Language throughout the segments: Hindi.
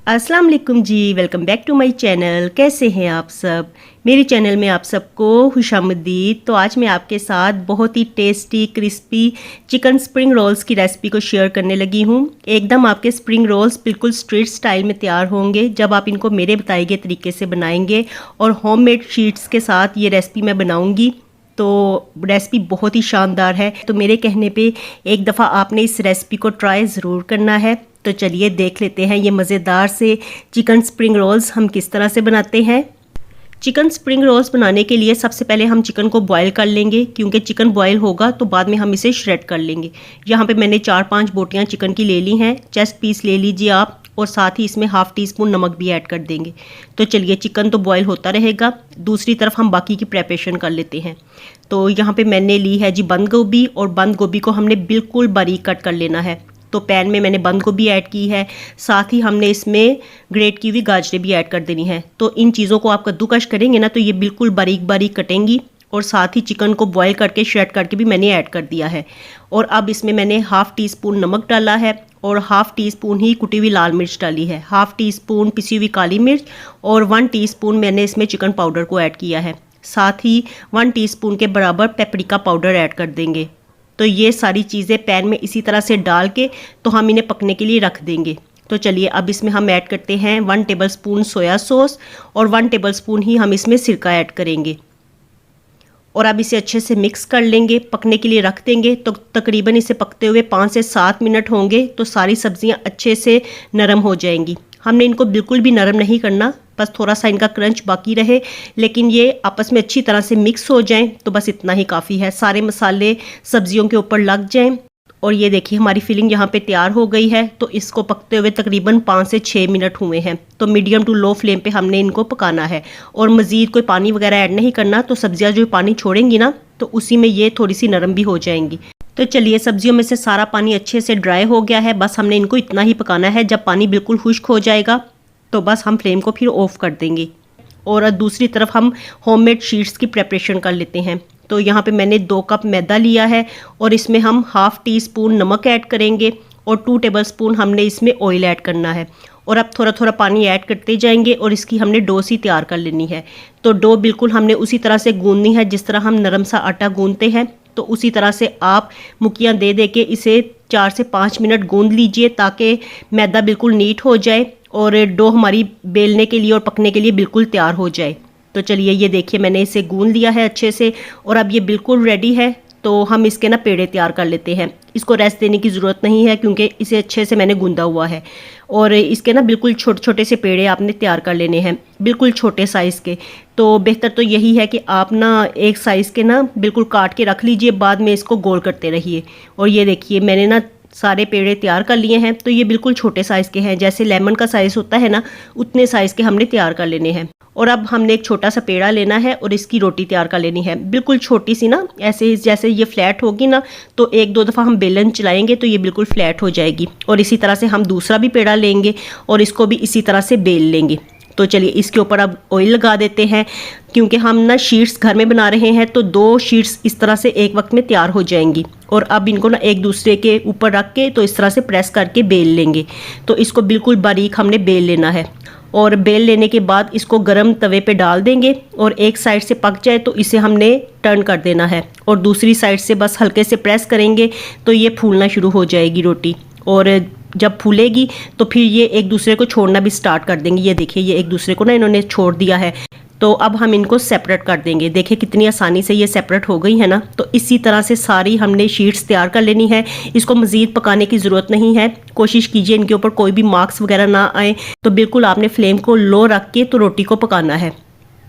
अस्सलाम वालेकुम जी, welcome back to my channel. कैसे हैं आप सब? मेरे चैनल में आप सबको खुशामदीद। तो आज मैं आपके साथ बहुत ही tasty crispy chicken spring rolls की रेसिपी को शेयर करने लगी हूँ। एकदम आपके स्प्रिंग रोल्स बिल्कुल स्ट्रीट स्टाइल में तैयार होंगे जब आप इनको मेरे बताए गए तरीके से बनाएंगे। और होममेड शीट्स के साथ ये रेसिपी मैं बनाऊँगी, तो रेसिपी बहुत ही शानदार है। तो मेरे कहने पे एक दफ़ा आपने इस रेसिपी को ट्राई ज़रूर करना है। तो चलिए देख लेते हैं ये मज़ेदार से चिकन स्प्रिंग रोल्स हम किस तरह से बनाते हैं। चिकन स्प्रिंग रोल्स बनाने के लिए सबसे पहले हम चिकन को बॉईल कर लेंगे, क्योंकि चिकन बॉईल होगा तो बाद में हम इसे श्रेड कर लेंगे। यहाँ पे मैंने 4-5 बोटियाँ चिकन की ले ली हैं। चेस्ट पीस ले लीजिए आप, और साथ ही इसमें हाफ़ टी स्पून नमक भी ऐड कर देंगे। तो चलिए चिकन तो बॉईल होता रहेगा, दूसरी तरफ हम बाकी की प्रेपरेशन कर लेते हैं। तो यहाँ पे मैंने ली है जी बंद गोभी, और बंद गोभी को हमने बिल्कुल बारीक कट कर लेना है। तो पैन में मैंने बंद गोभी ऐड की है, साथ ही हमने इसमें ग्रेट की हुई गाजरें भी ऐड कर देनी है। तो इन चीज़ों को आप कद्दूकश करेंगे ना तो ये बिल्कुल बारीक बारीक कटेंगी। और साथ ही चिकन को बॉईल करके श्रेड करके भी मैंने ऐड कर दिया है। और अब इसमें मैंने हाफ़ टी स्पून नमक डाला है, और हाफ़ टी स्पून ही कुटी हुई लाल मिर्च डाली है, हाफ़ टी स्पून पिसी हुई काली मिर्च, और 1 टीस्पून मैंने इसमें चिकन पाउडर को ऐड किया है। साथ ही 1 टीस्पून के बराबर पेपरिका पाउडर ऐड कर देंगे। तो ये सारी चीज़ें पैन में इसी तरह से डाल के तो हम इन्हें पकने के लिए रख देंगे। तो चलिए अब इसमें हम ऐड करते हैं 1 टेबलस्पून सोया सॉस, और 1 टेबलस्पून ही हम इसमें सिरका ऐड करेंगे। और अब इसे अच्छे से मिक्स कर लेंगे, पकने के लिए रख देंगे। तो तकरीबन इसे पकते हुए 5 से 7 मिनट होंगे, तो सारी सब्जियां अच्छे से नरम हो जाएंगी। हमने इनको बिल्कुल भी नरम नहीं करना, बस थोड़ा सा इनका क्रंच बाकी रहे, लेकिन ये आपस में अच्छी तरह से मिक्स हो जाएं, तो बस इतना ही काफ़ी है। सारे मसाले सब्जियों के ऊपर लग जाएं। और ये देखिए हमारी फिलिंग यहाँ पे तैयार हो गई है। तो इसको पकते हुए तकरीबन 5 से 6 मिनट हुए हैं। तो मीडियम टू लो फ्लेम पे हमने इनको पकाना है, और मज़ीद कोई पानी वगैरह ऐड नहीं करना। तो सब्जियाँ जो पानी छोड़ेंगी ना, तो उसी में ये थोड़ी सी नरम भी हो जाएंगी। तो चलिए सब्जियों में से सारा पानी अच्छे से ड्राई हो गया है। बस हमने इनको इतना ही पकाना है। जब पानी बिल्कुल खुश्क हो जाएगा तो बस हम फ्लेम को फिर ऑफ कर देंगे। और दूसरी तरफ हम होममेड शीट्स की प्रेपरेशन कर लेते हैं। तो यहाँ पे मैंने 2 कप मैदा लिया है, और इसमें हम हाफ़ टी स्पून नमक ऐड करेंगे, और 2 टेबलस्पून हमने इसमें ऑयल ऐड करना है। और अब थोड़ा थोड़ा पानी ऐड करते जाएंगे, और इसकी हमने डो सी तैयार कर लेनी है। तो डो बिल्कुल हमने उसी तरह से गूंदनी है जिस तरह हम नरम सा आटा गूंदते हैं। तो उसी तरह से आप मुक्कियाँ दे दे के इसे 4 से 5 मिनट गूंद लीजिए, ताकि मैदा बिल्कुल नीट हो जाए और डो हमारी बेलने के लिए और पकने के लिए बिल्कुल तैयार हो जाए। तो चलिए ये देखिए मैंने इसे गूंद लिया है अच्छे से, और अब ये बिल्कुल रेडी है। तो हम इसके ना पेड़े तैयार कर लेते हैं। इसको रेस्ट देने की ज़रूरत नहीं है, क्योंकि इसे अच्छे से मैंने गूंदा हुआ है। और इसके ना बिल्कुल छोटे छोटे से पेड़े आपने तैयार कर लेने हैं, बिल्कुल छोटे साइज़ के। तो बेहतर तो यही है कि आप ना एक साइज़ के ना बिल्कुल काट के रख लीजिए, बाद में इसको गोल करते रहिए। और ये देखिए मैंने ना सारे पेड़े तैयार कर लिए हैं। तो ये बिल्कुल छोटे साइज़ के हैं, जैसे लेमन का साइज़ होता है ना, उतने साइज़ के हमने तैयार कर लेने हैं। और अब हमने एक छोटा सा पेड़ा लेना है, और इसकी रोटी तैयार कर लेनी है, बिल्कुल छोटी सी ना। ऐसे जैसे ये फ्लैट होगी ना, तो 1-2 दफ़ा हम बेलन चलाएंगे तो ये बिल्कुल फ्लैट हो जाएगी। और इसी तरह से हम दूसरा भी पेड़ा लेंगे, और इसको भी इसी तरह से बेल लेंगे। तो चलिए इसके ऊपर अब ऑयल लगा देते हैं, क्योंकि हम ना शीट्स घर में बना रहे हैं। तो 2 शीट्स इस तरह से एक वक्त में तैयार हो जाएंगी। और अब इनको ना एक दूसरे के ऊपर रख के तो इस तरह से प्रेस करके बेल लेंगे। तो इसको बिल्कुल बारीक हमने बेल लेना है। और बेल लेने के बाद इसको गरम तवे पे डाल देंगे, और एक साइड से पक जाए तो इसे हमने टर्न कर देना है, और दूसरी साइड से बस हल्के से प्रेस करेंगे तो ये फूलना शुरू हो जाएगी रोटी। और जब फूलेगी तो फिर ये एक दूसरे को छोड़ना भी स्टार्ट कर देंगे। ये देखिए ये एक दूसरे को ना इन्होंने छोड़ दिया है। तो अब हम इनको सेपरेट कर देंगे। देखिए कितनी आसानी से ये सेपरेट हो गई है ना। तो इसी तरह से सारी हमने शीट्स तैयार कर लेनी है। इसको मज़ीद पकाने की ज़रूरत नहीं है। कोशिश कीजिए इनके ऊपर कोई भी मार्क्स वगैरह ना आए। तो बिल्कुल आपने फ्लेम को लो रख के तो रोटी को पकाना है।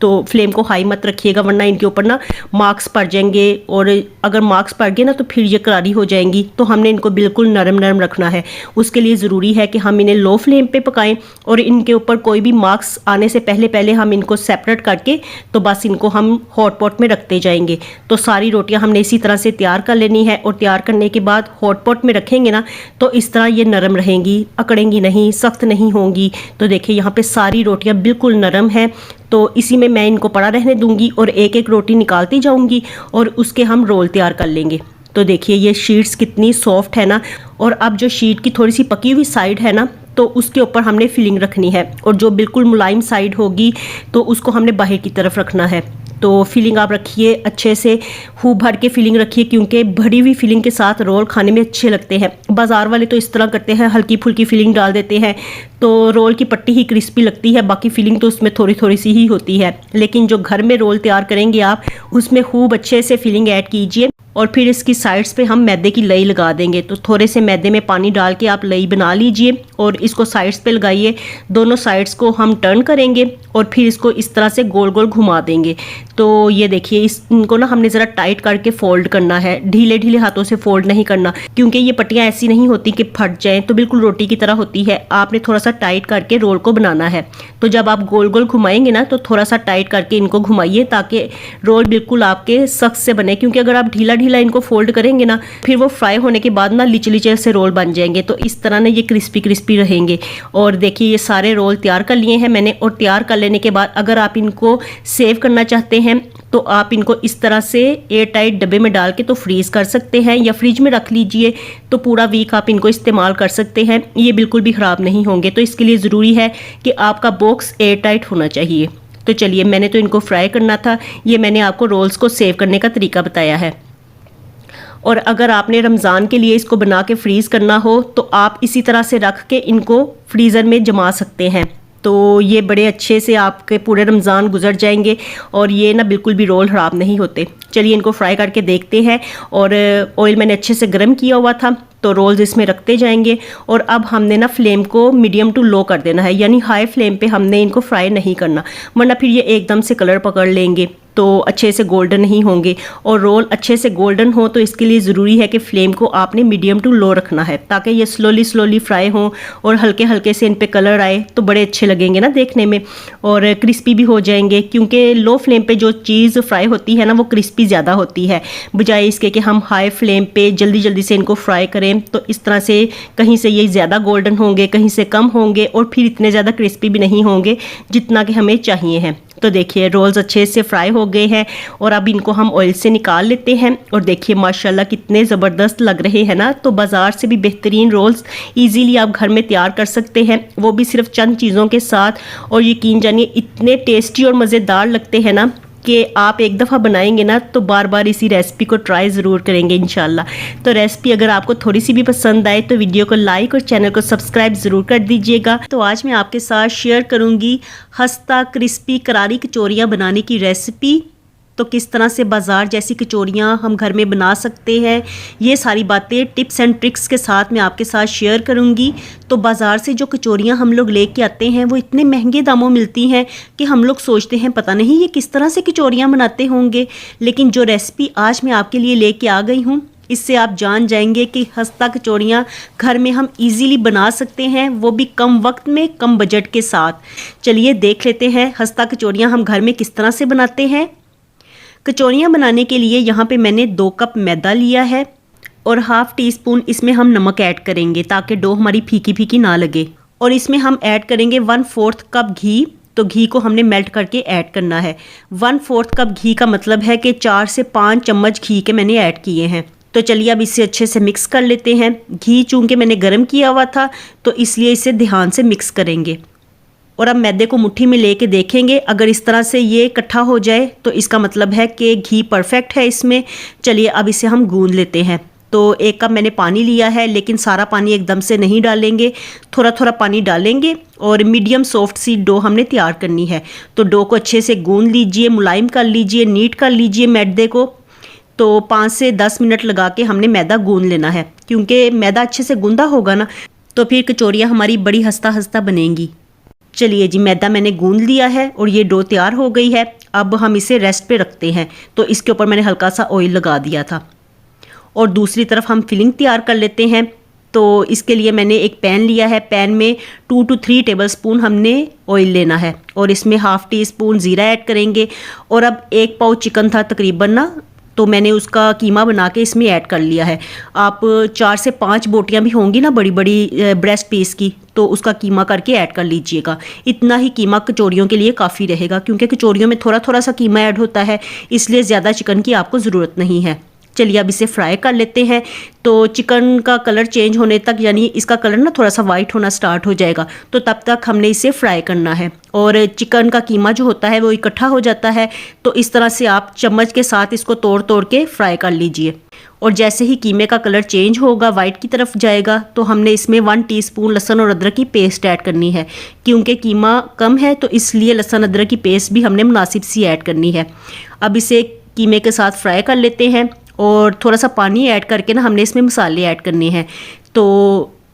तो फ्लेम को हाई मत रखिएगा, वरना इनके ऊपर ना मार्क्स पड़ जाएंगे, और अगर मार्क्स पड़ गए ना तो फिर ये करारी हो जाएंगी। तो हमने इनको बिल्कुल नरम नरम रखना है। उसके लिए ज़रूरी है कि हम इन्हें लो फ्लेम पे पकाएं, और इनके ऊपर कोई भी मार्क्स आने से पहले पहले हम इनको सेपरेट करके तो बस इनको हम हॉट पॉट में रखते जाएंगे। तो सारी रोटियां हमने इसी तरह से तैयार कर लेनी है, और तैयार करने के बाद हॉट पॉट में रखेंगे ना तो इस तरह ये नरम रहेंगी, अकड़ेंगी नहीं, सख्त नहीं होंगी। तो देखिए यहाँ पे सारी रोटियाँ बिल्कुल नरम हैं। तो इसी में मैं इनको पड़ा रहने दूंगी, और एक एक रोटी निकालती जाऊंगी, और उसके हम रोल तैयार कर लेंगे। तो देखिए ये शीट्स कितनी सॉफ्ट है ना। और अब जो शीट की थोड़ी सी पकी हुई साइड है ना, तो उसके ऊपर हमने फिलिंग रखनी है, और जो बिल्कुल मुलायम साइड होगी तो उसको हमने बाहर की तरफ रखना है। तो फिलिंग आप रखिए अच्छे से, खूब भर के फिलिंग रखिए, क्योंकि भरी हुई फिलिंग के साथ रोल खाने में अच्छे लगते हैं। बाज़ार वाले तो इस तरह करते हैं, हल्की फुल्की फिलिंग डाल देते हैं तो रोल की पट्टी ही क्रिस्पी लगती है, बाकी फिलिंग तो उसमें थोड़ी थोड़ी सी ही होती है। लेकिन जो घर में रोल तैयार करेंगे आप, उसमें खूब अच्छे से फिलिंग ऐड कीजिए, और फिर इसकी साइड्स पे हम मैदे की लई लगा देंगे। तो थोड़े से मैदे में पानी डाल के आप लई बना लीजिए और इसको साइड्स पे लगाइए। दोनों साइड्स को हम टर्न करेंगे और फिर इसको इस तरह से गोल गोल घुमा देंगे। तो ये देखिए, इनको ना हमने ज़रा टाइट करके फोल्ड करना है, ढीले ढीले हाथों से फोल्ड नहीं करना, क्योंकि ये पट्टियाँ ऐसी नहीं होती कि फट जाएं, तो बिल्कुल रोटी की तरह होती है। आपने थोड़ा सा टाइट करके रोल को बनाना है। तो जब आप गोल गोल घुमाएंगे ना, तो थोड़ा सा टाइट करके इनको घुमाइए, ताकि रोल बिल्कुल आपके सख्त से बने, क्योंकि अगर आप ढीला ढीला इनको फोल्ड करेंगे ना, फिर वो फ्राई होने के बाद ना लिचे लिचे से रोल बन जाएंगे। तो इस तरह ना ये क्रिस्पी क्रिस्पी रहेंगे। और देखिए, ये सारे रोल तैयार कर लिए हैं मैंने, और तैयार कर लेने के बाद अगर आप इनको सेव करना चाहते हैं तो आप इनको इस तरह से एयर टाइट डब्बे में डाल के तो फ्रीज कर सकते हैं, या फ्रिज में रख लीजिए, तो पूरा वीक आप इनको इस्तेमाल कर सकते हैं। ये बिल्कुल भी ख़राब नहीं होंगे। तो इसके लिए ज़रूरी है कि आपका बॉक्स एयर टाइट होना चाहिए। तो चलिए, मैंने तो इनको फ्राई करना था, ये मैंने आपको रोल्स को सेव करने का तरीका बताया है। और अगर आपने रमज़ान के लिए इसको बना के फ्रीज़ करना हो तो आप इसी तरह से रख के इनको फ्रीज़र में जमा सकते हैं। तो ये बड़े अच्छे से आपके पूरे रमज़ान गुजर जाएंगे, और ये ना बिल्कुल भी रोल ख़राब नहीं होते। चलिए, इनको फ्राई करके देखते हैं। और ऑयल मैंने अच्छे से गर्म किया हुआ था, तो रोल्स इसमें रखते जाएंगे। और अब हमने ना फ्लेम को मीडियम टू लो कर देना है, यानी हाई फ्लेम पे हमने इनको फ्राई नहीं करना, वरना फिर ये एकदम से कलर पकड़ लेंगे तो अच्छे से गोल्डन नहीं होंगे। और रोल अच्छे से गोल्डन हो तो इसके लिए ज़रूरी है कि फ्लेम को आपने मीडियम टू लो रखना है, ताकि ये स्लोली स्लोली फ्राई हों और हल्के हल्के से इन पे कलर आए, तो बड़े अच्छे लगेंगे ना देखने में, और क्रिस्पी भी हो जाएंगे। क्योंकि लो फ्लेम पे जो चीज़ फ्राई होती है ना, वो क्रिस्पी ज़्यादा होती है, बजाय इसके कि हम हाई फ्लेम पे जल्दी जल्दी से इनको फ्राई करें। तो इस तरह से कहीं से ये ज़्यादा गोल्डन होंगे, कहीं से कम होंगे, और फिर इतने ज़्यादा क्रिस्पी भी नहीं होंगे जितना कि हमें चाहिए है। तो देखिए, रोल्स अच्छे से फ्राई हो गए हैं, और अब इनको हम ऑयल से निकाल लेते हैं। और देखिए, माशाल्लाह कितने ज़बरदस्त लग रहे हैं ना। तो बाज़ार से भी बेहतरीन रोल्स इजीली आप घर में तैयार कर सकते हैं, वो भी सिर्फ चंद चीज़ों के साथ। और यकीन जानिए, इतने टेस्टी और मज़ेदार लगते हैं ना कि आप एक दफ़ा बनाएंगे ना तो बार बार इसी रेसिपी को ट्राई ज़रूर करेंगे इंशाल्लाह। तो रेसिपी अगर आपको थोड़ी सी भी पसंद आए तो वीडियो को लाइक और चैनल को सब्सक्राइब ज़रूर कर दीजिएगा। तो आज मैं आपके साथ शेयर करूंगी खस्ता क्रिस्पी करारी कचौरियाँ बनाने की रेसिपी। तो किस तरह से बाज़ार जैसी कचौरियाँ हम घर में बना सकते हैं, ये सारी बातें टिप्स एंड ट्रिक्स के साथ मैं आपके साथ शेयर करूंगी। तो बाज़ार से जो कचौरियाँ हम लोग लेके आते हैं वो इतने महंगे दामों मिलती हैं कि हम लोग सोचते हैं पता नहीं ये किस तरह से कचौरियाँ बनाते होंगे। लेकिन जो रेसिपी आज मैं आपके लिए लेके आ गई हूँ, इससे आप जान जाएंगे कि खस्ता कचौरियाँ घर में हम इजीली बना सकते हैं, वो भी कम वक्त में कम बजट के साथ। चलिए देख लेते हैं खस्ता कचौरियाँ हम घर में किस तरह से बनाते हैं। कचौरियाँ बनाने के लिए यहाँ पे मैंने 2 कप मैदा लिया है, और हाफ़ टी स्पून इसमें हम नमक ऐड करेंगे ताकि डो हमारी फीकी फीकी ना लगे। और इसमें हम ऐड करेंगे 1/4 कप घी। तो घी को हमने मेल्ट करके ऐड करना है। 1/4 कप घी का मतलब है कि 4 से 5 चम्मच घी के मैंने ऐड किए हैं। तो चलिए अब इसे अच्छे से मिक्स कर लेते हैं। घी चूँकि मैंने गर्म किया हुआ था तो इसलिए इसे ध्यान से मिक्स करेंगे। और अब मैदे को मुट्ठी में लेके देखेंगे, अगर इस तरह से ये इकट्ठा हो जाए तो इसका मतलब है कि घी परफेक्ट है इसमें। चलिए अब इसे हम गूंद लेते हैं। तो 1 कप मैंने पानी लिया है, लेकिन सारा पानी एकदम से नहीं डालेंगे, थोड़ा थोड़ा पानी डालेंगे। और मीडियम सॉफ्ट सी डो हमने तैयार करनी है। तो डो को अच्छे से गूंद लीजिए, मुलायम कर लीजिए, नीट कर लीजिए मैदे को। तो 5 से 10 मिनट लगा के हमने मैदा गूंद लेना है, क्योंकि मैदा अच्छे से गूंदा होगा ना तो फिर कचौरियाँ हमारी बड़ी हंसता हंसता बनेंगी। चलिए जी, मैदा मैंने गूंद लिया है और ये डो तैयार हो गई है। अब हम इसे रेस्ट पे रखते हैं। तो इसके ऊपर मैंने हल्का सा ऑयल लगा दिया था। और दूसरी तरफ हम फिलिंग तैयार कर लेते हैं। तो इसके लिए मैंने एक पैन लिया है। पैन में 2 to 3 टेबलस्पून हमने ऑयल लेना है, और इसमें हाफ़ टी स्पून ज़ीरा ऐड करेंगे। और अब 1 पाव चिकन था तकरीबन ना, तो मैंने उसका कीमा बना के इसमें ऐड कर लिया है। आप 4 से 5 बोटियां भी होंगी ना बड़ी बड़ी ब्रेस्ट पीस की, तो उसका कीमा करके ऐड कर लीजिएगा। इतना ही कीमा कचौरियों के लिए काफ़ी रहेगा, क्योंकि कचौरियों में थोड़ा थोड़ा सा कीमा ऐड होता है, इसलिए ज़्यादा चिकन की आपको ज़रूरत नहीं है। चलिए अब इसे फ्राई कर लेते हैं। तो चिकन का कलर चेंज होने तक, यानी इसका कलर ना थोड़ा सा वाइट होना स्टार्ट हो जाएगा, तो तब तक हमने इसे फ्राई करना है। और चिकन का कीमा जो होता है वो इकट्ठा हो जाता है, तो इस तरह से आप चम्मच के साथ इसको तोड़ तोड़ के फ्राई कर लीजिए। और जैसे ही कीमे का कलर चेंज होगा, वाइट की तरफ जाएगा, तो हमने इसमें 1 टीस्पून लहसुन और अदरक की पेस्ट ऐड करनी है। क्योंकि कीमा कम है तो इसलिए लहसुन अदरक की पेस्ट भी हमने मुनासिब सी ऐड करनी है। अब इसे कीमे के साथ फ्राई कर लेते हैं और थोड़ा सा पानी ऐड करके ना हमने इसमें मसाले ऐड करने हैं। तो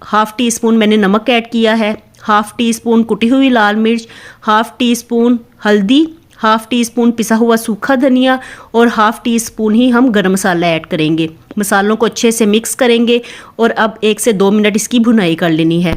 1/2 टीस्पून मैंने नमक ऐड किया है, 1/2 टीस्पून कुटी हुई लाल मिर्च, 1/2 टीस्पून हल्दी, 1/2 टीस्पून पिसा हुआ सूखा धनिया और 1/2 टीस्पून ही हम गरम मसाला ऐड करेंगे। मसालों को अच्छे से मिक्स करेंगे और अब 1 से 2 मिनट इसकी भुनाई कर लेनी है।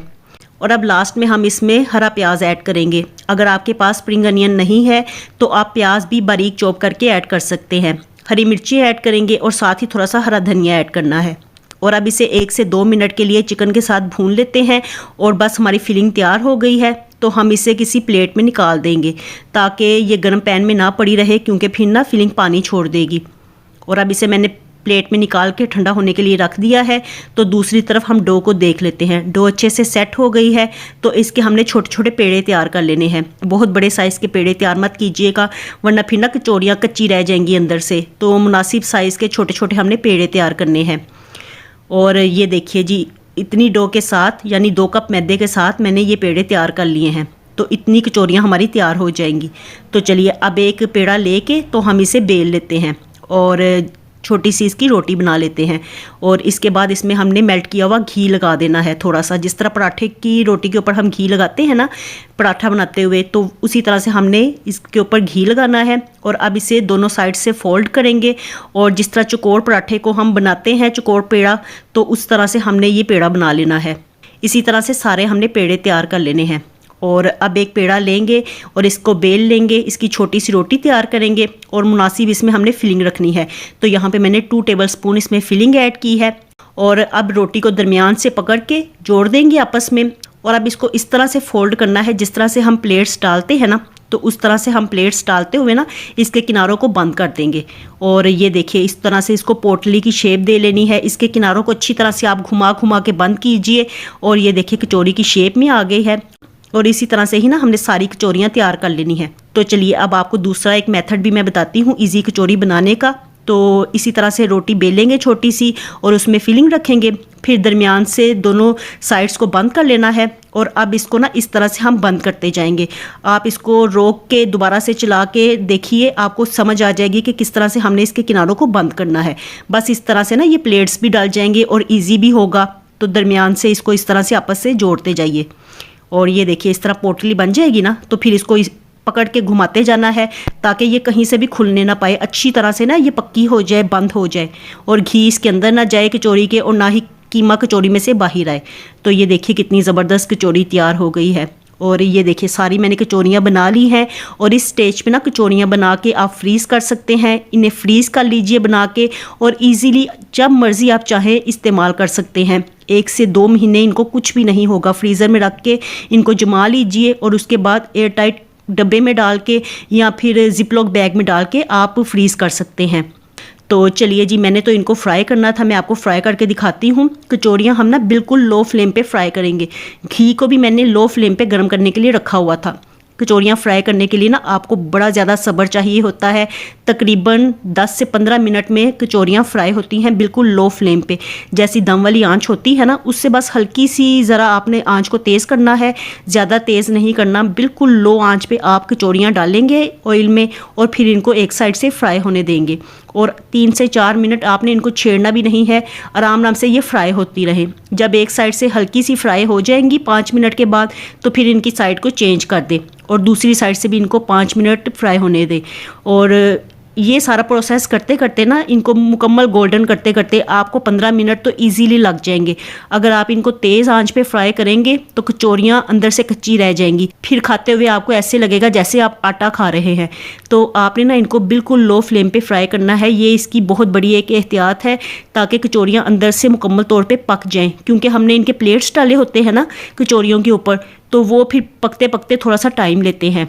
और अब लास्ट में हम इसमें हरा प्याज ऐड करेंगे। अगर आपके पास स्प्रिंग अनियन नहीं है तो आप प्याज भी बारीक चॉप करके ऐड कर सकते हैं। हरी मिर्ची ऐड करेंगे और साथ ही थोड़ा सा हरा धनिया ऐड करना है। और अब इसे 1 से 2 मिनट के लिए चिकन के साथ भून लेते हैं और बस हमारी फिलिंग तैयार हो गई है। तो हम इसे किसी प्लेट में निकाल देंगे ताकि ये गर्म पैन में ना पड़ी रहे, क्योंकि फिर ना फिलिंग पानी छोड़ देगी। और अब इसे मैंने प्लेट में निकाल के ठंडा होने के लिए रख दिया है। तो दूसरी तरफ हम डो को देख लेते हैं। डो अच्छे से सेट हो गई है, तो इसके हमने छोटे छोटे पेड़े तैयार कर लेने हैं। बहुत बड़े साइज़ के पेड़े तैयार मत कीजिएगा, वरना फिर ना कचौड़ियाँ कच्ची रह जाएंगी अंदर से। तो मुनासिब साइज़ के छोटे छोटे हमने पेड़े तैयार करने हैं। और ये देखिए जी, इतनी डो के साथ, यानी 2 कप मैदे के साथ मैंने ये पेड़े तैयार कर लिए हैं। तो इतनी कचौरियाँ हमारी तैयार हो जाएंगी। तो चलिए अब एक पेड़ा लेके तो हम इसे बेल लेते हैं और छोटी सी इसकी रोटी बना लेते हैं। और इसके बाद इसमें हमने मेल्ट किया हुआ घी लगा देना है थोड़ा सा। जिस तरह पराठे की रोटी के ऊपर हम घी लगाते हैं ना पराठा बनाते हुए, तो उसी तरह से हमने इसके ऊपर घी लगाना है। और अब इसे दोनों साइड से फोल्ड करेंगे और जिस तरह चौकोर पराठे को हम बनाते हैं, चौकोर पेड़ा, तो उस तरह से हमने ये पेड़ा बना लेना है। इसी तरह से सारे हमने पेड़े तैयार कर लेने हैं। और अब एक पेड़ा लेंगे और इसको बेल लेंगे, इसकी छोटी सी रोटी तैयार करेंगे और मुनासिब इसमें हमने फिलिंग रखनी है। तो यहाँ पे मैंने 2 टेबलस्पून इसमें फिलिंग ऐड की है। और अब रोटी को दरमियान से पकड़ के जोड़ देंगे आपस में। और अब इसको इस तरह से फोल्ड करना है जिस तरह से हम प्लेट्स डालते हैं ना, तो उस तरह से हम प्लेट्स डालते हुए ना इसके किनारों को बंद कर देंगे। और ये देखिए इस तरह से इसको पोटली की शेप दे लेनी है। इसके किनारों को अच्छी तरह से आप घुमा घुमा के बंद कीजिए और ये देखिए कचौरी की शेप में आ गई है। और इसी तरह से ही ना हमने सारी कचौरियाँ तैयार कर लेनी है। तो चलिए अब आपको दूसरा एक मेथड भी मैं बताती हूँ इजी कचौरी बनाने का। तो इसी तरह से रोटी बेलेंगे छोटी सी और उसमें फिलिंग रखेंगे, फिर दरमियान से दोनों साइड्स को बंद कर लेना है। और अब इसको ना इस तरह से हम बंद करते जाएंगे। आप इसको रोक के दोबारा से चला के देखिए, आपको समझ आ जाएगी कि किस तरह से हमने इसके किनारों को बंद करना है। बस इस तरह से ना ये प्लेट्स भी डल जाएंगे और ईजी भी होगा। तो दरमियान से इसको इस तरह से आपस से जोड़ते जाइए। और ये देखिए इस तरह पोटली बन जाएगी ना, तो फिर इसको पकड़ के घुमाते जाना है ताकि ये कहीं से भी खुलने ना पाए। अच्छी तरह से ना ये पक्की हो जाए, बंद हो जाए और घी इसके अंदर ना जाए कचौरी के, और ना ही कीमा कचौरी में से बाहर आए। तो ये देखिए कितनी ज़बरदस्त कचौरी तैयार हो गई है। और ये देखिए सारी मैंने कचौरियाँ बना ली हैं। और इस स्टेज पे ना कचौरियाँ बना के आप फ्रीज़ कर सकते हैं। इन्हें फ्रीज़ कर लीजिए बना के, और इजीली जब मर्ज़ी आप चाहें इस्तेमाल कर सकते हैं। 1 से 2 महीने इनको कुछ भी नहीं होगा। फ्रीज़र में रख के इनको जमा लीजिए और उसके बाद एयर टाइट डब्बे में डाल के या फिर जिपलॉक बैग में डाल के आप फ्रीज़ कर सकते हैं। तो चलिए जी, मैंने तो इनको फ्राई करना था, मैं आपको फ्राई करके दिखाती हूँ। कचौरियाँ हम ना बिल्कुल लो फ्लेम पे फ्राई करेंगे। घी को भी मैंने लो फ्लेम पे गर्म करने के लिए रखा हुआ था। कचौरियाँ फ्राई करने के लिए ना आपको बड़ा ज़्यादा सब्र चाहिए होता है। तकरीबन 10 से 15 मिनट में कचौरियाँ फ्राई होती हैं बिल्कुल लो फ्लेम पे। जैसी दम वाली आंच होती है ना, उससे बस हल्की सी ज़रा आपने आंच को तेज़ करना है, ज़्यादा तेज़ नहीं करना। बिल्कुल लो आंच पे आप कचौरियाँ डालेंगे ऑयल में और फिर इनको एक साइड से फ्राई होने देंगे। और 3 से 4 मिनट आपने इनको छेड़ना भी नहीं है, आराम आराम से ये फ्राई होती रहे। जब एक साइड से हल्की सी फ्राई हो जाएंगी 5 मिनट के बाद, तो फिर इनकी साइड को चेंज कर दे और दूसरी साइड से भी इनको 5 मिनट फ्राई होने दे। और ये सारा प्रोसेस करते करते ना, इनको मुकम्मल गोल्डन करते करते आपको 15 मिनट तो इजीली लग जाएंगे। अगर आप इनको तेज़ आंच पे फ्राई करेंगे तो कचौरियाँ अंदर से कच्ची रह जाएंगी, फिर खाते हुए आपको ऐसे लगेगा जैसे आप आटा खा रहे हैं। तो आपने ना इनको बिल्कुल लो फ्लेम पे फ्राई करना है। ये इसकी बहुत बड़ी एक एहतियात है ताकि कचौरियाँ अंदर से मुकम्मल तौर पर पक जाएँ, क्योंकि हमने इनके प्लेट्स डाले होते हैं ना कचौरियों के ऊपर, तो वो फिर पकते पकते थोड़ा सा टाइम लेते हैं।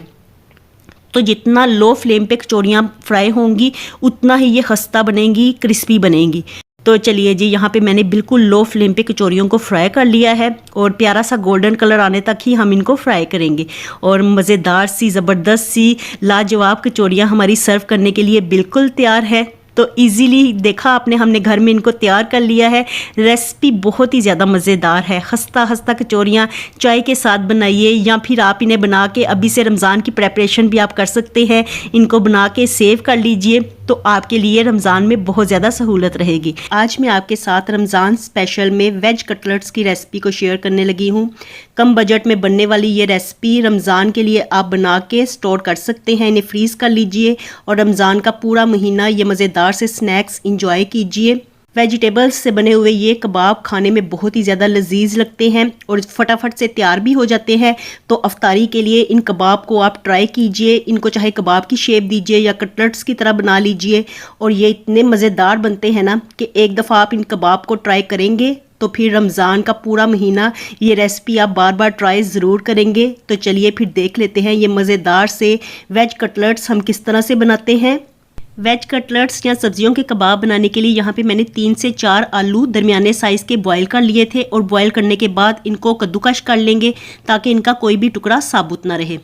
तो जितना लो फ्लेम पे कचौड़ियाँ फ्राई होंगी उतना ही ये खस्ता बनेंगी, क्रिस्पी बनेंगी। तो चलिए जी, यहाँ पे मैंने बिल्कुल लो फ्लेम पे कचौरियों को फ्राई कर लिया है और प्यारा सा गोल्डन कलर आने तक ही हम इनको फ्राई करेंगे। और मज़ेदार सी, ज़बरदस्त सी, लाजवाब कचौरियाँ हमारी सर्व करने के लिए बिल्कुल तैयार है। तो इजीली देखा आपने, हमने घर में इनको तैयार कर लिया है। रेसिपी बहुत ही ज़्यादा मज़ेदार है। खस्ता खस्ता कचौरियाँ चाय के साथ बनाइए, या फिर आप इन्हें बना के अभी से रमज़ान की प्रेपरेशन भी आप कर सकते हैं। इनको बना के सेव कर लीजिए तो आपके लिए रमज़ान में बहुत ज़्यादा सहूलत रहेगी। आज मैं आपके साथ रमज़ान स्पेशल में वेज कटलेट्स की रेसिपी को शेयर करने लगी हूँ। कम बजट में बनने वाली ये रेसिपी रमज़ान के लिए आप बना के स्टोर कर सकते हैं। इन्हें फ्रीज़ कर लीजिए और रमज़ान का पूरा महीना ये मज़ेदार से स्नैक्स इंजॉय कीजिए। वेजिटेबल्स से बने हुए ये कबाब खाने में बहुत ही ज़्यादा लजीज लगते हैं और फटाफट से तैयार भी हो जाते हैं। तो अफ्तारी के लिए इन कबाब को आप ट्राई कीजिए। इनको चाहे कबाब की शेप दीजिए या कटलेट्स की तरह बना लीजिए, और ये इतने मज़ेदार बनते हैं ना कि एक दफ़ा आप इन कबाब को ट्राई करेंगे तो फिर रमज़ान का पूरा महीना ये रेसिपी आप बार बार ट्राई ज़रूर करेंगे। तो चलिए फिर देख लेते हैं ये मज़ेदार से वेज कटलेट्स हम किस तरह से बनाते हैं। वेज कटलेट्स या सब्जियों के कबाब बनाने के लिए यहाँ पे मैंने 3 से 4 आलू दरमियाने साइज़ के बॉईल कर लिए थे, और बॉईल करने के बाद इनको कद्दूकश कर लेंगे ताकि इनका कोई भी टुकड़ा साबुत ना रहे।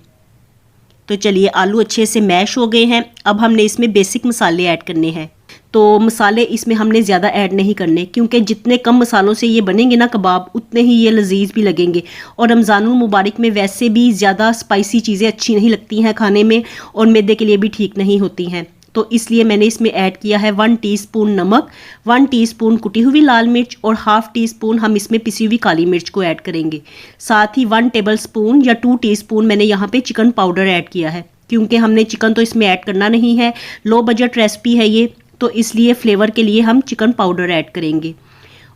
तो चलिए, आलू अच्छे से मैश हो गए हैं। अब हमने इसमें बेसिक मसाले ऐड करने हैं। तो मसाले इसमें हमने ज़्यादा ऐड नहीं करने, क्योंकि जितने कम मसालों से ये बनेंगे ना कबाब, उतने ही ये लजीज भी लगेंगे। और रमज़ानुल मुबारक में वैसे भी ज़्यादा स्पाइसी चीज़ें अच्छी नहीं लगती हैं खाने में, और मैदे के लिए भी ठीक नहीं होती हैं। तो इसलिए मैंने इसमें ऐड किया है 1 टीस्पून नमक, 1 टीस्पून कुटी हुई लाल मिर्च, और ½ टीस्पून हम इसमें पिसी हुई काली मिर्च को ऐड करेंगे। साथ ही 1 टेबलस्पून या 2 टीस्पून मैंने यहाँ पे चिकन पाउडर ऐड किया है, क्योंकि हमने चिकन तो इसमें ऐड करना नहीं है। लो बजट रेसिपी है ये, तो इसलिए फ्लेवर के लिए हम चिकन पाउडर ऐड करेंगे।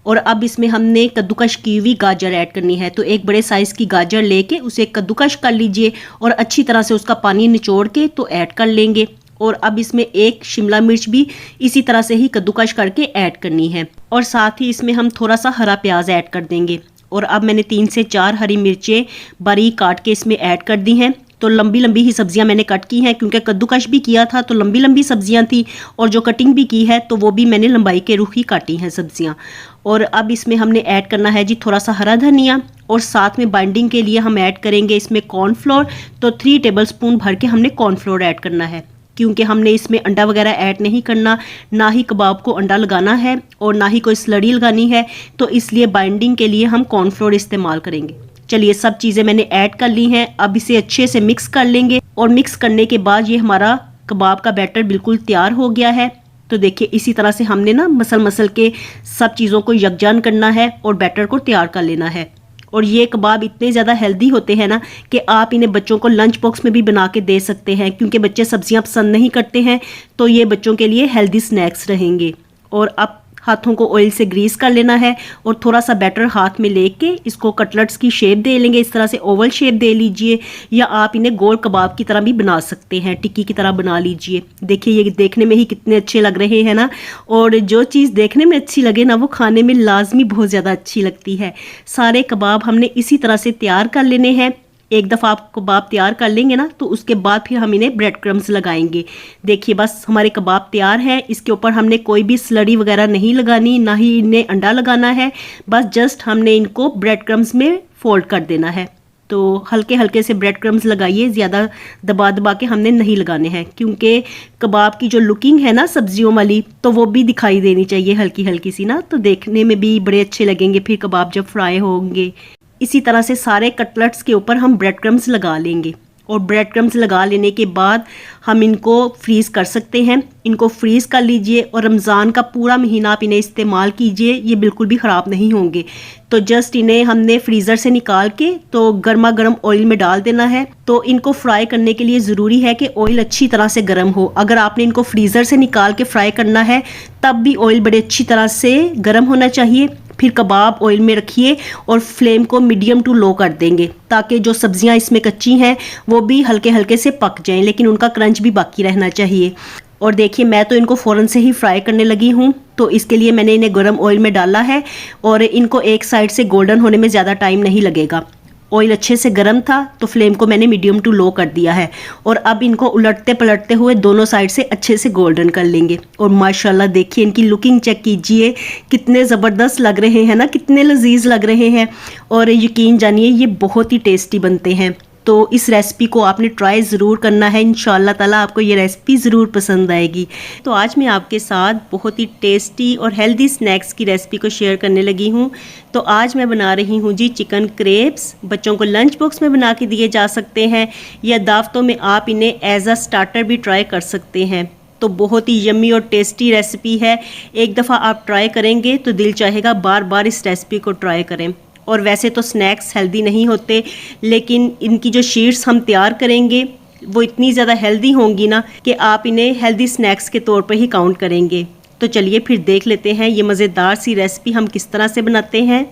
और अब इसमें हमने कद्दूकश की हुई गाजर ऐड करनी है। तो एक बड़े साइज़ की गाजर लेके उसे कद्दूकश कर लीजिए और अच्छी तरह से उसका पानी निचोड़ के तो ऐड कर लेंगे। और अब इसमें एक शिमला मिर्च भी इसी तरह से ही कद्दूकश करके ऐड करनी है, और साथ ही इसमें हम थोड़ा सा हरा प्याज ऐड कर देंगे। और अब मैंने 3 से 4 हरी मिर्चें बारीक काट के इसमें ऐड कर दी हैं। तो लंबी लंबी ही सब्जियां मैंने कट की हैं, क्योंकि कद्दूकश भी किया था तो लंबी लंबी सब्जियां थी, और जो कटिंग भी की है तो वो भी मैंने लंबाई के रुख ही काटी हैं सब्जियां। और अब इसमें हमने ऐड करना है जी थोड़ा सा हरा धनिया, और साथ में बाइंडिंग के लिए हम ऐड करेंगे इसमें कॉर्नफ्लोर। तो 3 टेबलस्पून भर के हमने कॉर्नफ्लोर ऐड करना है, क्योंकि हमने इसमें अंडा वगैरह ऐड नहीं करना, ना ही कबाब को अंडा लगाना है और ना ही कोई स्लरी लगानी है। तो इसलिए बाइंडिंग के लिए हम कॉर्नफ्लोर इस्तेमाल करेंगे। चलिए, सब चीज़ें मैंने ऐड कर ली हैं। अब इसे अच्छे से मिक्स कर लेंगे, और मिक्स करने के बाद ये हमारा कबाब का बैटर बिल्कुल तैयार हो गया है। तो देखिए, इसी तरह से हमने ना मसल के सब चीज़ों को यकजान करना है और बैटर को तैयार कर लेना है। और ये कबाब इतने ज़्यादा हेल्दी होते हैं ना कि आप इन्हें बच्चों को लंच बॉक्स में भी बना के दे सकते हैं, क्योंकि बच्चे सब्जियां पसंद नहीं करते हैं। तो ये बच्चों के लिए हेल्दी स्नैक्स रहेंगे। और अब हाथों को ऑयल से ग्रीस कर लेना है, और थोड़ा सा बैटर हाथ में लेके इसको कटलेट्स की शेप दे लेंगे। इस तरह से ओवल शेप दे लीजिए, या आप इन्हें गोल कबाब की तरह भी बना सकते हैं, टिक्की की तरह बना लीजिए। देखिए, ये देखने में ही कितने अच्छे लग रहे हैं ना। और जो चीज़ देखने में अच्छी लगे ना, वो खाने में लाजमी बहुत ज़्यादा अच्छी लगती है। सारे कबाब हमने इसी तरह से तैयार कर लेने हैं। एक दफ़ा आप कबाब तैयार कर लेंगे ना, तो उसके बाद फिर हम इन्हें ब्रेड क्रम्स लगाएंगे। देखिए, बस हमारे कबाब तैयार हैं। इसके ऊपर हमने कोई भी स्लरी वगैरह नहीं लगानी, ना ही इन्हें अंडा लगाना है। बस जस्ट हमने इनको ब्रेड क्रम्स में फोल्ड कर देना है। तो हल्के हल्के से ब्रेड क्रम्स लगाइए, ज़्यादा दबा दबा के हमने नहीं लगाने हैं, क्योंकि कबाब की जो लुकिंग है ना सब्जियों वाली, तो वो भी दिखाई देनी चाहिए हल्की हल्की सी ना। तो देखने में भी बड़े अच्छे लगेंगे फिर कबाब जब फ्राई होंगे। इसी तरह से सारे कटलेट्स के ऊपर हम ब्रेड क्रम्स लगा लेंगे, और ब्रेड क्रम्स लगा लेने के बाद हम इनको फ्रीज़ कर सकते हैं। इनको फ्रीज़ कर लीजिए, और रमज़ान का पूरा महीना आप इन्हें इस्तेमाल कीजिए, ये बिल्कुल भी ख़राब नहीं होंगे। तो जस्ट इन्हें हमने फ्रीज़र से निकाल के तो गर्मा गर्म ऑयल में डाल देना है। तो इनको फ्राई करने के लिए ज़रूरी है कि ऑयल अच्छी तरह से गर्म हो। अगर आपने इनको फ्रीज़र से निकाल के फ्राई करना है, तब भी ऑयल बड़े अच्छी तरह से गर्म होना चाहिए। फिर कबाब ऑयल में रखिए और फ्लेम को मीडियम टू लो कर देंगे, ताकि जो सब्जियां इसमें कच्ची हैं वो भी हल्के हल्के से पक जाएं, लेकिन उनका क्रंच भी बाकी रहना चाहिए। और देखिए, मैं तो इनको फ़ौरन से ही फ्राई करने लगी हूँ। तो इसके लिए मैंने इन्हें गर्म ऑयल में डाला है, और इनको एक साइड से गोल्डन होने में ज़्यादा टाइम नहीं लगेगा। ऑयल अच्छे से गर्म था तो फ्लेम को मैंने मीडियम टू लो कर दिया है और अब इनको उलटते पलटते हुए दोनों साइड से अच्छे से गोल्डन कर लेंगे। और माशाल्लाह देखिए इनकी लुकिंग चेक कीजिए, कितने ज़बरदस्त लग रहे हैं ना, कितने लजीज लग रहे हैं। और यकीन जानिए ये बहुत ही टेस्टी बनते हैं। तो इस रेसिपी को आपने ट्राई ज़रूर करना है, इंशाल्लाह ताला आपको ये रेसिपी ज़रूर पसंद आएगी। तो आज मैं आपके साथ बहुत ही टेस्टी और हेल्दी स्नैक्स की रेसिपी को शेयर करने लगी हूँ। तो आज मैं बना रही हूँ जी चिकन क्रेप्स। बच्चों को लंच बॉक्स में बना के दिए जा सकते हैं या दावतों में आप इन्हें एज अ स्टार्टर भी ट्राई कर सकते हैं। तो बहुत ही यम्मी और टेस्टी रेसिपी है। एक दफ़ा आप ट्राई करेंगे तो दिल चाहेगा बार बार इस रेसिपी को ट्राई करें। और वैसे तो स्नैक्स हेल्दी नहीं होते, लेकिन इनकी जो शीट्स हम तैयार करेंगे वो इतनी ज़्यादा हेल्दी होंगी ना कि आप इन्हें हेल्दी स्नैक्स के तौर पर ही काउंट करेंगे। तो चलिए फिर देख लेते हैं ये मज़ेदार सी रेसिपी हम किस तरह से बनाते हैं।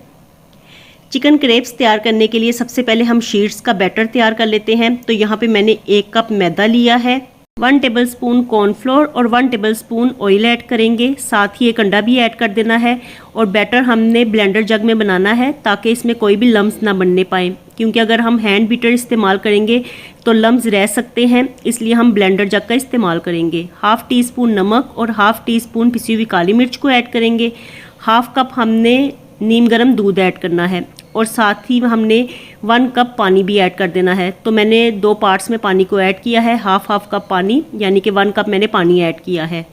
चिकन क्रेप्स तैयार करने के लिए सबसे पहले हम शीट्स का बैटर तैयार कर लेते हैं। तो यहाँ पे मैंने 1 कप मैदा लिया है, 1 टेबलस्पून कॉर्नफ्लोर और 1 टेबलस्पून ऑयल ऐड करेंगे। साथ ही एक अंडा भी ऐड कर देना है। और बैटर हमने ब्लेंडर जग में बनाना है ताकि इसमें कोई भी लम्स ना बनने पाए, क्योंकि अगर हम हैंड बीटर इस्तेमाल करेंगे तो लम्स रह सकते हैं, इसलिए हम ब्लेंडर जग का इस्तेमाल करेंगे। 1/2 टीस्पून नमक और 1/2 टीस्पून पिसी हुई काली मिर्च को ऐड करेंगे। 1/2 कप हमने नीम गर्म दूध ऐड करना है और साथ ही हमने 1 कप पानी भी ऐड कर देना है। तो मैंने 2 पार्ट्स में पानी को ऐड किया है, हाफ कप पानी, यानी कि 1 कप मैंने पानी ऐड किया है।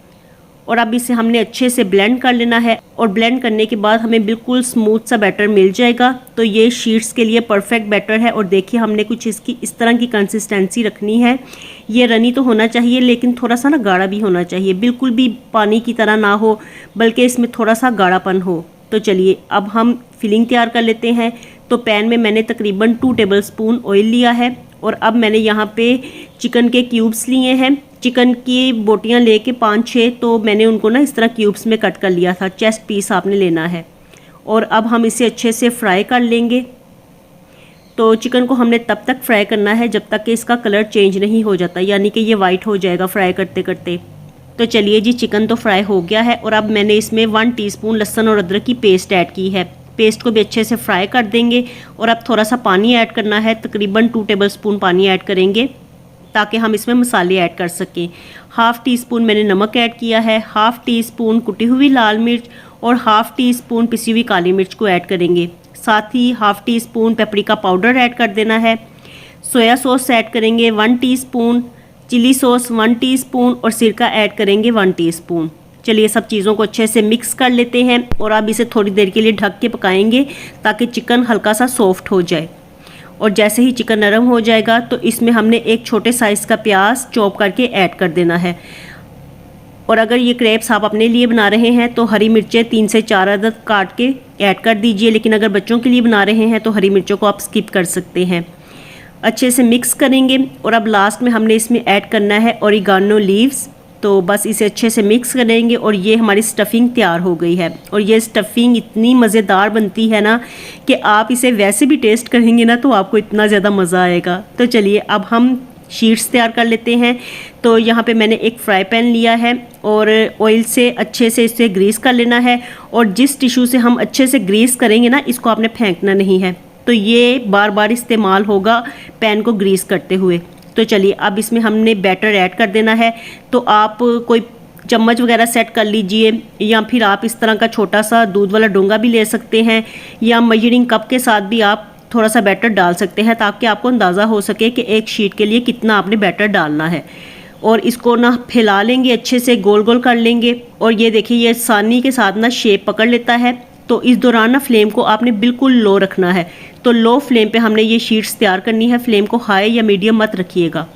और अब इसे हमने अच्छे से ब्लेंड कर लेना है। और ब्लेंड करने के बाद हमें बिल्कुल स्मूथ सा बैटर मिल जाएगा। तो ये शीट्स के लिए परफेक्ट बैटर है। और देखिए हमने कुछ इसकी इस तरह की कंसिस्टेंसी रखनी है। ये रनी तो होना चाहिए लेकिन थोड़ा सा ना गाढ़ा भी होना चाहिए, बिल्कुल भी पानी की तरह ना हो, बल्कि इसमें थोड़ा सा गाढ़ापन हो। तो चलिए अब हम फिलिंग तैयार कर लेते हैं। तो पैन में मैंने तकरीबन 2 टेबलस्पून ऑयल लिया है और अब मैंने यहाँ पे चिकन के क्यूब्स लिए हैं। चिकन की बोटियाँ लेके 5-6, तो मैंने उनको ना इस तरह क्यूब्स में कट कर लिया था। चेस्ट पीस आपने लेना है। और अब हम इसे अच्छे से फ्राई कर लेंगे। तो चिकन को हमने तब तक फ्राई करना है जब तक कि इसका कलर चेंज नहीं हो जाता, यानी कि ये वाइट हो जाएगा फ्राई करते करते। तो चलिए जी चिकन तो फ्राई हो गया है और अब मैंने इसमें 1 टीस्पून लहसुन और अदरक की पेस्ट ऐड की है। पेस्ट को भी अच्छे से फ्राई कर देंगे। और अब थोड़ा सा पानी ऐड करना है, तकरीबन 2 टेबलस्पून पानी ऐड करेंगे ताकि हम इसमें मसाले ऐड कर सकें। 1/2 टीस्पून मैंने नमक ऐड किया है, 1/2 टीस्पून कुटी हुई लाल मिर्च और 1/2 टीस्पून पिसी हुई काली मिर्च को ऐड करेंगे। साथ ही 1/2 टीस्पून पेपरिका पाउडर ऐड कर देना है। सोया सॉस ऐड करेंगे 1 टीस्पून, चिली सॉस 1 टीस्पून और सिरका ऐड करेंगे 1 टीस्पून। चलिए सब चीज़ों को अच्छे से मिक्स कर लेते हैं और अब इसे थोड़ी देर के लिए ढक के पकाएंगे ताकि चिकन हल्का सा सॉफ्ट हो जाए। और जैसे ही चिकन नरम हो जाएगा तो इसमें हमने एक छोटे साइज़ का प्याज चॉप करके ऐड कर देना है। और अगर ये क्रेप्स आप अपने लिए बना रहे हैं तो हरी मिर्चें 3 से 4 अदद काट के ऐड कर दीजिए, लेकिन अगर बच्चों के लिए बना रहे हैं तो हरी मिर्चों को आप स्किप कर सकते हैं। अच्छे से मिक्स करेंगे और अब लास्ट में हमने इसमें ऐड करना है ओरिगानो लीव्स। तो बस इसे अच्छे से मिक्स करेंगे और ये हमारी स्टफिंग तैयार हो गई है। और ये स्टफिंग इतनी मज़ेदार बनती है ना कि आप इसे वैसे भी टेस्ट करेंगे ना तो आपको इतना ज़्यादा मज़ा आएगा। तो चलिए अब हम शीट्स तैयार कर लेते हैं। तो यहाँ पे मैंने एक फ्राई पैन लिया है और ऑयल से अच्छे से इसे ग्रीस कर लेना है। और जिस टिश्यू से हम अच्छे से ग्रीस करेंगे ना, इसको आपने फेंकना नहीं है, तो ये बार बार इस्तेमाल होगा पैन को ग्रीस करते हुए। तो चलिए अब इसमें हमने बैटर ऐड कर देना है। तो आप कोई चम्मच वगैरह सेट कर लीजिए या फिर आप इस तरह का छोटा सा दूध वाला डोंगा भी ले सकते हैं या मेजरिंग कप के साथ भी आप थोड़ा सा बैटर डाल सकते हैं ताकि आपको अंदाज़ा हो सके कि एक शीट के लिए कितना आपने बैटर डालना है। और इसको ना फैला लेंगे, अच्छे से गोल गोल कर लेंगे। और ये देखिए ये आसानी के साथ ना शेप पकड़ लेता है। तो इस दौरान ना फ्लेम को आपने बिल्कुल लो रखना है। तो लो फ्लेम पे हमने ये शीट्स तैयार करनी है, फ्लेम को हाई या मीडियम मत रखिएगा।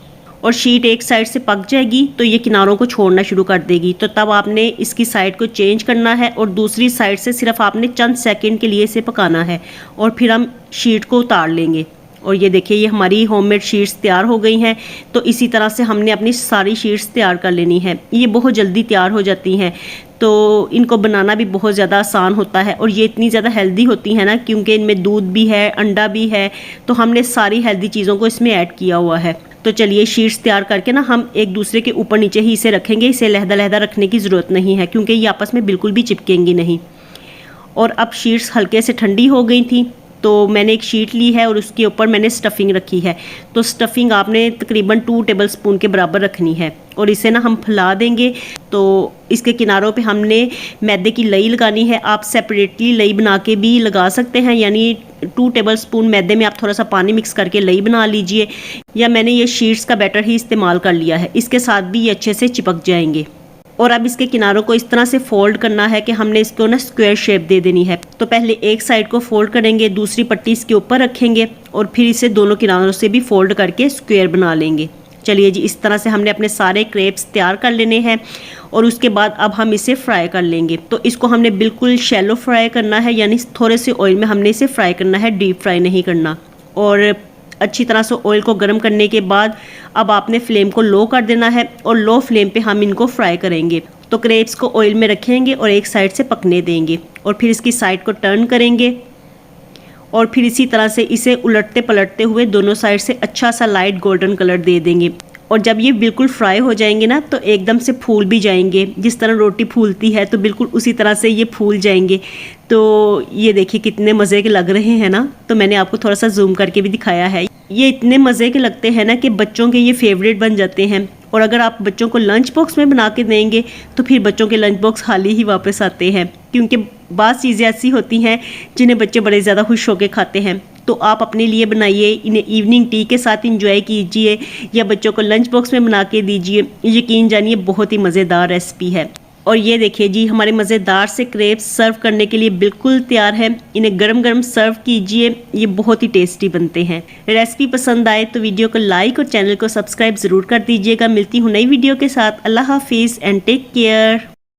और शीट एक साइड से पक जाएगी तो ये किनारों को छोड़ना शुरू कर देगी। तो तब आपने इसकी साइड को चेंज करना है और दूसरी साइड से सिर्फ आपने चंद सेकंड के लिए इसे पकाना है और फिर हम शीट को उतार लेंगे। और ये देखिए ये हमारी होममेड शीट्स तैयार हो गई हैं। तो इसी तरह से हमने अपनी सारी शीट्स तैयार कर लेनी है। ये बहुत जल्दी तैयार हो जाती हैं, तो इनको बनाना भी बहुत ज़्यादा आसान होता है। और ये इतनी ज़्यादा हेल्दी होती है ना, क्योंकि इनमें दूध भी है, अंडा भी है, तो हमने सारी हेल्दी चीज़ों को इसमें ऐड किया हुआ है। तो चलिए शीट्स तैयार करके ना हम एक दूसरे के ऊपर नीचे ही इसे रखेंगे। इसे लहदा लहदा रखने की ज़रूरत नहीं है क्योंकि ये आपस में बिल्कुल भी चिपकेंगी नहीं। और अब शीट्स हल्के से ठंडी हो गई थी। तो मैंने एक शीट ली है और उसके ऊपर मैंने स्टफिंग रखी है। तो स्टफिंग आपने तकरीबन 2 टेबलस्पून के बराबर रखनी है और इसे ना हम फैला देंगे। तो इसके किनारों पे हमने मैदे की लई लगानी है। आप सेपरेटली लई बना के भी लगा सकते हैं, यानी 2 टेबलस्पून मैदे में आप थोड़ा सा पानी मिक्स करके लई बना लीजिए, या मैंने ये शीट्स का बैटर ही इस्तेमाल कर लिया है। इसके साथ भी ये अच्छे से चिपक जाएंगे। और अब इसके किनारों को इस तरह से फोल्ड करना है कि हमने इसको ना स्क्वायर शेप दे देनी है। तो पहले एक साइड को फोल्ड करेंगे, दूसरी पट्टी इसके ऊपर रखेंगे और फिर इसे दोनों किनारों से भी फोल्ड करके स्क्वायर बना लेंगे। चलिए जी, इस तरह से हमने अपने सारे क्रेप्स तैयार कर लेने हैं और उसके बाद अब हम इसे फ्राई कर लेंगे। तो इसको हमने बिल्कुल शैलो फ्राई करना है, यानी थोड़े से ऑयल में हमने इसे फ्राई करना है, डीप फ्राई नहीं करना। और अच्छी तरह से ऑयल को गर्म करने के बाद अब आपने फ्लेम को लो कर देना है और लो फ्लेम पे हम इनको फ्राई करेंगे। तो क्रेप्स को ऑयल में रखेंगे और एक साइड से पकने देंगे और फिर इसकी साइड को टर्न करेंगे और फिर इसी तरह से इसे उलटते पलटते हुए दोनों साइड से अच्छा सा लाइट गोल्डन कलर दे देंगे। और जब ये बिल्कुल फ्राई हो जाएंगे ना तो एकदम से फूल भी जाएंगे। जिस तरह रोटी फूलती है तो बिल्कुल उसी तरह से ये फूल जाएंगे। तो ये देखिए कितने मज़े के लग रहे हैं ना। तो मैंने आपको थोड़ा सा जूम करके भी दिखाया है। ये इतने मज़े के लगते हैं ना कि बच्चों के ये फेवरेट बन जाते हैं। और अगर आप बच्चों को लंच बॉक्स में बना के देंगे तो फिर बच्चों के लंच बॉक्स खाली ही वापस आते हैं, क्योंकि बाज़ चीज़ें ऐसी होती हैं जिन्हें बच्चे बड़े ज़्यादा खुश होकर खाते हैं। तो आप अपने लिए बनाइए, इन्हें इवनिंग टी के साथ इंजॉय कीजिए या बच्चों को लंच बॉक्स में बना के दीजिए। यकीन जानिए बहुत ही मज़ेदार रेसिपी है। और ये देखिए जी, हमारे मज़ेदार से क्रेप्स सर्व करने के लिए बिल्कुल तैयार है। इन्हें गरम गरम सर्व कीजिए, ये बहुत ही टेस्टी बनते हैं। रेसिपी पसंद आए तो वीडियो को लाइक और चैनल को सब्सक्राइब ज़रूर कर दीजिएगा। मिलती हूँ नई वीडियो के साथ। अल्लाह हाफिज़ एंड टेक केयर।